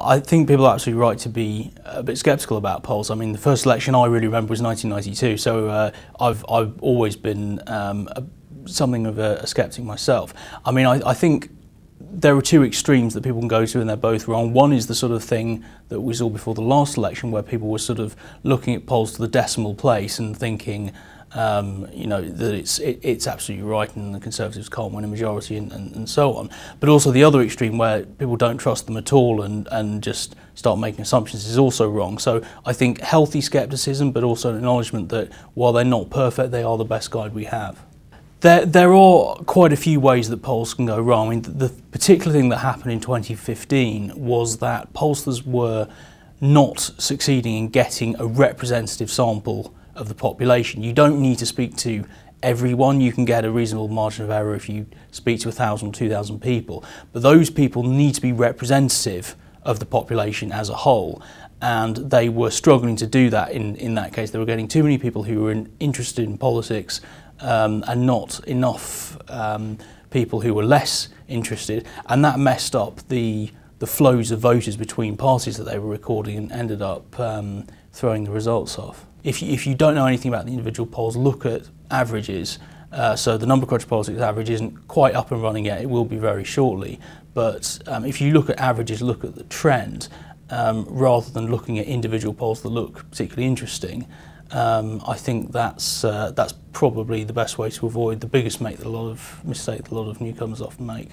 I think people are absolutely right to be a bit sceptical about polls. I mean, the first election I really remember was 1992, so I've always been something of a sceptic myself. I mean, I think there are two extremes that people can go to, and they're both wrong. One is the sort of thing that we saw before the last election, where people were sort of looking at polls to the decimal place and thinking, you know, that it's absolutely right and the Conservatives can't win a majority and so on. But also the other extreme, where people don't trust them at all and just start making assumptions, is also wrong. So I think healthy scepticism, but also an acknowledgement that while they're not perfect, they are the best guide we have. There are quite a few ways that polls can go wrong. I mean, the particular thing that happened in 2015 was that pollsters were not succeeding in getting a representative sample of the population. You don't need to speak to everyone. You can get a reasonable margin of error if you speak to 1,000 or 2,000 people. But those people need to be representative of the population as a whole. And they were struggling to do that in that case. They were getting too many people who were interested in politics and not enough people who were less interested, and that messed up the flows of voters between parties that they were recording and ended up throwing the results off. If you don't know anything about the individual polls, look at averages. So the Number Crunch Politics average isn't quite up and running yet, it will be very shortly, but if you look at averages, look at the trend, rather than looking at individual polls that look particularly interesting. I think that's probably the best way to avoid the biggest mistake that a lot of newcomers often make.